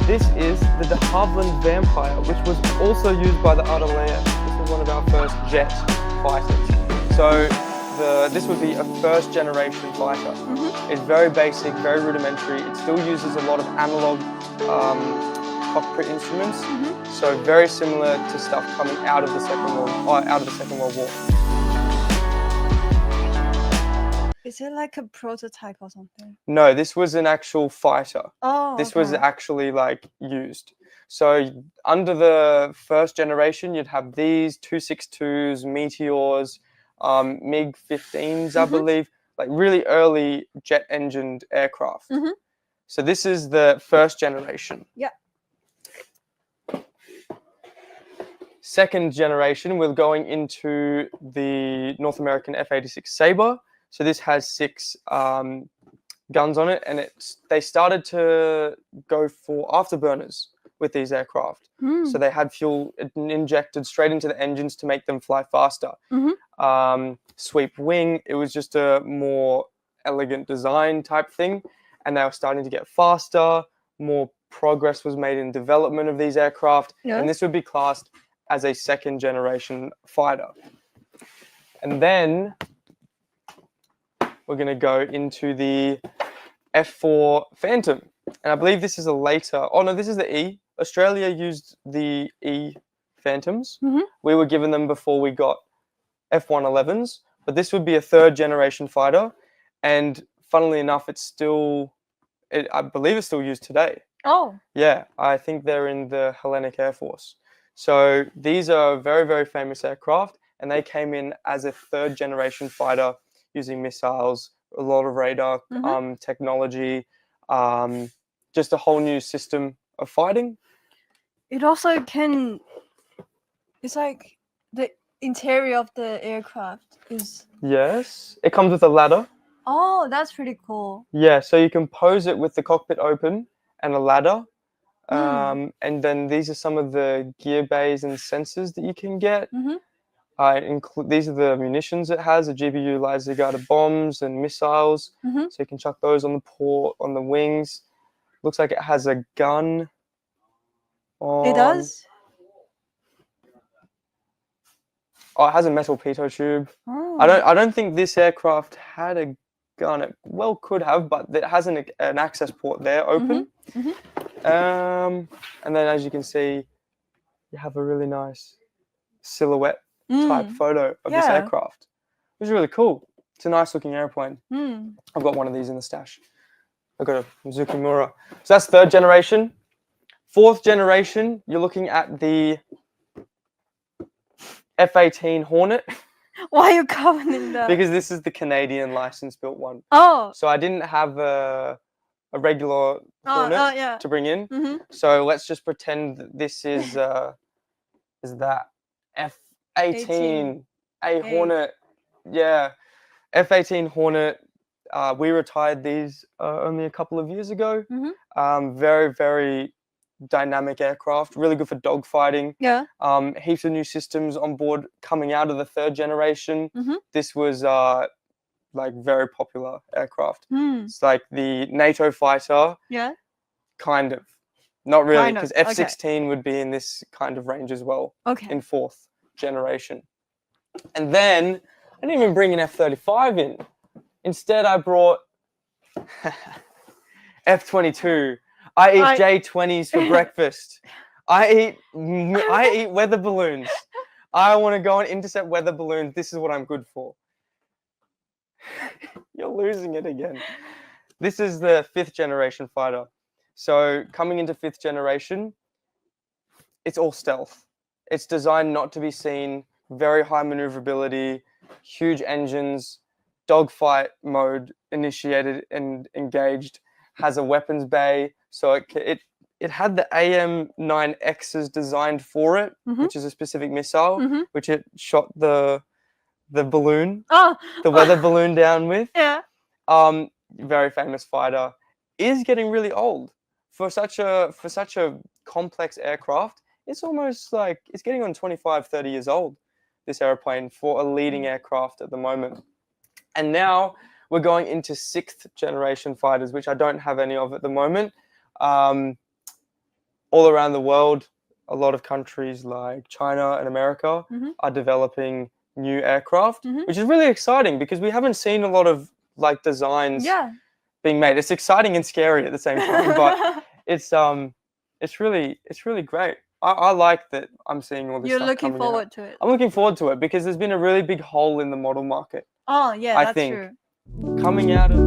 This is the de Havilland Vampire, which was also used by the Artillery. This was one of our first jet fighters. So this would be a first generation fighter. It's very basic, very rudimentary. It still uses a lot of analog cockpit instruments. So very similar to stuff coming out of the Second World War. Is it like a prototype or something? No, this was an actual fighter. Oh, This was actually like used. So under the first generation, you'd have these 262s, Meteors, MiG-15s, I believe, like really early jet-engined aircraft. So this is the first generation. Yeah. Second generation, we're going into the North American F-86 Sabre. So this has 6 guns on it, and they started to go for afterburners with these aircraft. So they had fuel injected straight into the engines to make them fly faster. Sweep wing, it was just a more elegant design type thing, and they were starting to get faster. More progress was made in development of these aircraft, and this would be classed as a second generation fighter. And then we're going to go into the F4 Phantom. And I believe this is a later... Oh, no, this is the E. Australia used the E Phantoms. We were given them before we got F111s. But this would be a third generation fighter. And funnily enough, I believe it's still used today. Oh. Yeah, I think they're in the Hellenic Air Force. So these are very, very famous aircraft. And they came in as a third generation fighter, using missiles, a lot of radar technology, just a whole new system of fighting. It also can... It's like the interior of the aircraft is... Yes. It comes with a ladder. Oh, that's pretty cool. Yeah, so you can pose it with the cockpit open and a ladder. And then these are some of the gear bays and sensors that you can get. These are the munitions it has, a GBU laser guided bombs and missiles. So you can chuck those on the wings. Looks like it has a gun. It does? Oh, it has a metal pitot tube. Oh. I don't think this aircraft had a gun. It well could have, but it has an access port there open. And then as you can see, you have a really nice silhouette type photo of this aircraft. It was really cool. It's a nice looking airplane. I've got one of these in the stash. I've got a Zukimura. So that's third generation. Fourth generation, you're looking at the F-18 Hornet. Why are you covering that? Because this is the Canadian license built one. Oh. So I didn't have a regular Hornet to bring in. So let's just pretend that this is that F-18 Hornet. Yeah, F-18 Hornet. We retired these only a couple of years ago. Very, very dynamic aircraft. Really good for dogfighting. Yeah. Heaps of new systems on board coming out of the third generation. This was like very popular aircraft. It's like the NATO fighter. Yeah. Kind of. Not really, Kind of, because F-16 would be in this kind of range as well. Okay. In fourth generation. And then I didn't even bring an F-35 in. Instead, I brought F-22. I eat J-20s for breakfast. I eat weather balloons. I want to go and intercept weather balloons. This is what I'm good for. You're losing it again. This is the fifth generation fighter. So coming into fifth generation, it's all stealth. It's designed not to be seen. Very high maneuverability, huge engines, dogfight mode initiated and engaged. Has a weapons bay, so it had the AM-9Xs designed for it, which is a specific missile, which it shot the balloon, the weather balloon down with. Yeah. Very famous fighter. Is getting really old for such a complex aircraft. It's almost like it's getting on 25, 30 years old. This airplane for a leading aircraft at the moment. And now we're going into sixth generation fighters, which I don't have any of at the moment. all around the world, a lot of countries like China and America are developing new aircraft, which is really exciting because we haven't seen a lot of like designs being made. It's exciting and scary at the same time, but it's really great. I like that I'm seeing all this You're stuff looking coming out. forward to it. I'm looking forward to it because there's been a really big hole in the model market. Oh, yeah, I that's think true. coming out of